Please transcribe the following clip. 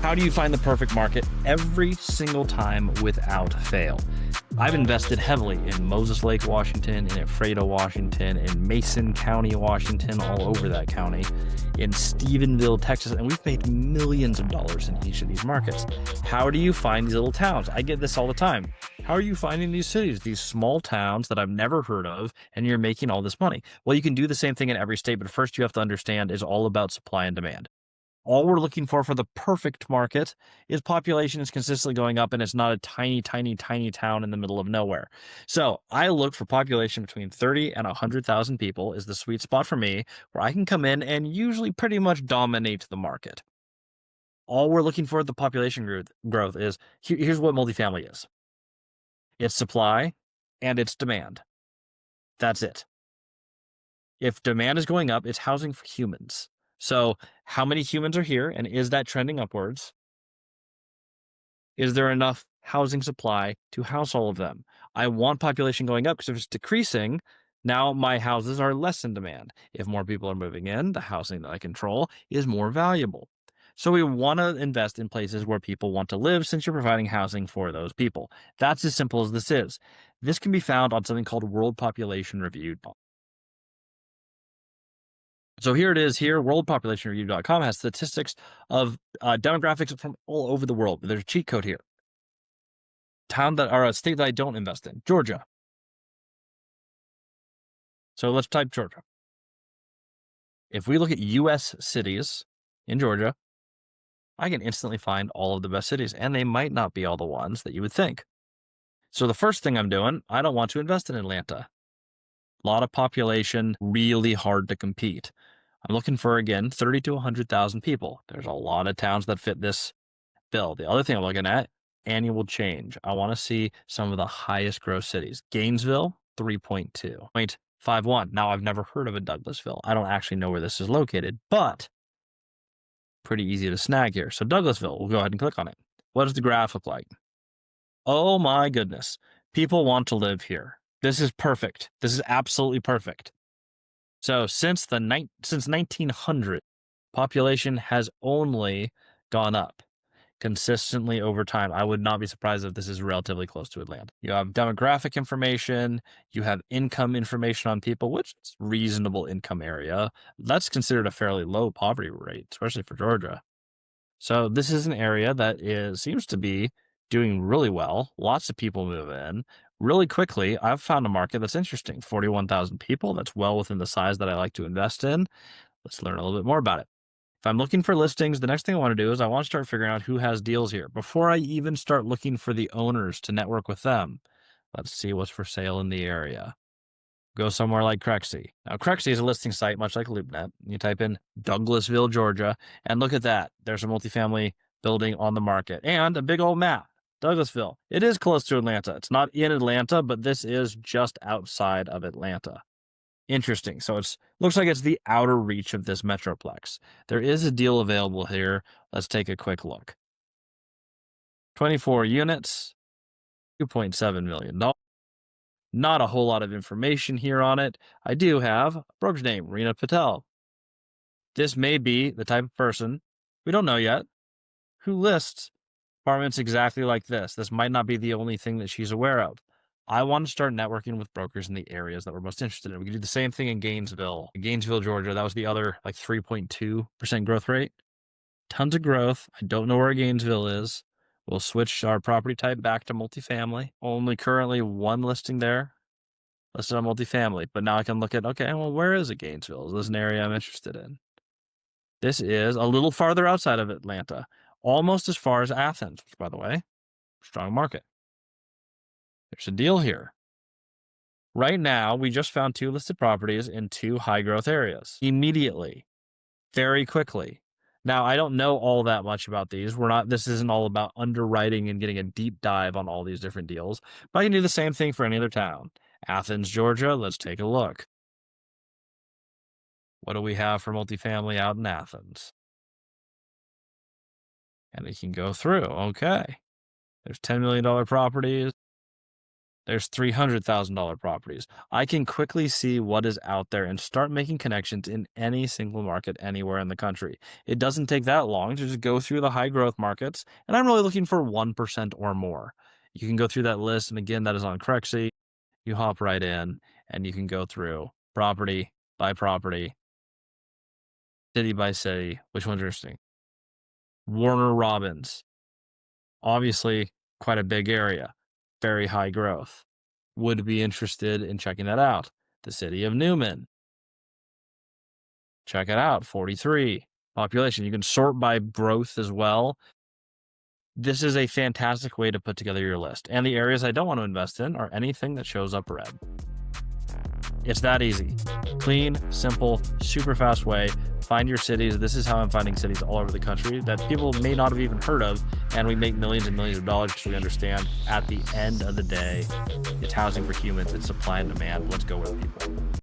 How do you find the perfect market? Every single time without fail. I've invested heavily in Moses Lake, Washington, in Ephrata, Washington, in Mason County, Washington, all over that county, in Stephenville, Texas, and we've made millions of dollars in each of these markets. How do you find these little towns? I get this all the time. How are you finding these cities, these small towns that I've never heard of, and you're making all this money? Well, you can do the same thing in every state, but first you have to understand it's all about supply and demand. All we're looking for the perfect market is population is consistently going up and it's not a tiny, tiny, tiny town in the middle of nowhere. So I look for population between 30 and 100,000 people is the sweet spot for me, where I can come in and usually pretty much dominate the market. All we're looking for the population growth is, here's what multifamily is. It's supply and it's demand. That's it. If demand is going up, it's housing for humans. So how many humans are here, and is that trending upwards? Is there enough housing supply to house all of them? I want population going up because if it's decreasing, now my houses are less in demand. If more people are moving in, the housing that I control is more valuable. So we want to invest in places where people want to live since you're providing housing for those people. That's as simple as this is. This can be found on something called World Population Review. So here it is here, worldpopulationreview.com has statistics of demographics from all over the world. There's a cheat code here. A state that I don't invest in, Georgia. So let's type Georgia. If we look at U.S. cities in Georgia, I can instantly find all of the best cities, and they might not be all the ones that you would think. So the first thing I'm doing, I don't want to invest in Atlanta. A lot of population, really hard to compete. I'm looking for, again, 30 to 100,000 people. There's a lot of towns that fit this bill. The other thing I'm looking at, annual change. I want to see some of the highest growth cities. Gainesville, 3.2.51. Now, I've never heard of a Douglasville. I don't actually know where this is located, but pretty easy to snag here. So Douglasville, we'll go ahead and click on it. What does the graph look like? Oh my goodness. People want to live here. This is perfect. This is absolutely perfect. So since 1900, population has only gone up consistently over time. I would not be surprised if this is relatively close to Atlanta. You have demographic information, you have income information on people, which is reasonable income area. That's considered a fairly low poverty rate, especially for Georgia. So this is an area that seems to be doing really well. Lots of people move in really quickly. I've found a market that's interesting. 41,000 people. That's well within the size that I like to invest in. Let's learn a little bit more about it. If I'm looking for listings, the next thing I want to do is I want to start figuring out who has deals here before I even start looking for the owners to network with them. Let's see what's for sale in the area. Go somewhere like Craxi. Now, Craxi is a listing site, much like LoopNet. You type in Douglasville, Georgia, and look at that. There's a multifamily building on the market and a big old map. Douglasville. It is close to Atlanta. It's not in Atlanta, but this is just outside of Atlanta. Interesting. So it looks like it's the outer reach of this metroplex. There is a deal available here. Let's take a quick look. 24 units, $2.7 million. Not a whole lot of information here on it. I do have a broker's name, Reena Patel. This may be the type of person, we don't know yet, who lists apartments exactly like this. This might not be the only thing that she's aware of. I want to start networking with brokers in the areas that we're most interested in. We can do the same thing in Gainesville, Georgia. That was the other 3.2% growth rate. Tons of growth. I don't know where Gainesville is. We'll switch our property type back to multifamily. Only currently one listing there listed on multifamily. But now I can look at, okay, well, where is it, Gainesville? Is this an area I'm interested in? This is a little farther outside of Atlanta, almost as far as Athens, which, by the way, strong market. There's a deal here. Right now, we just found 2 listed properties in 2 high growth areas immediately, very quickly. Now, I don't know all that much about these. This isn't all about underwriting and getting a deep dive on all these different deals, but I can do the same thing for any other town. Athens, Georgia, let's take a look. What do we have for multifamily out in Athens? And we can go through. Okay. There's $10 million properties. There's $300,000 properties. I can quickly see what is out there and start making connections in any single market anywhere in the country. It doesn't take that long to just go through the high growth markets, and I'm really looking for 1% or more. You can go through that list, and again, that is on Craxi. You hop right in, and you can go through property by property, city by city. Which one's interesting? Warner Robins, obviously quite a big area, very high growth. Would be interested in checking that out. The city of Newman, check it out, 43 population. You can sort by growth as well. This is a fantastic way to put together your list. And the areas I don't want to invest in are anything that shows up red. It's that easy. Clean, simple, super fast way. Find your cities. This is how I'm finding cities all over the country that people may not have even heard of. And we make millions and millions of dollars because we understand at the end of the day, it's housing for humans, it's supply and demand. Let's go with people.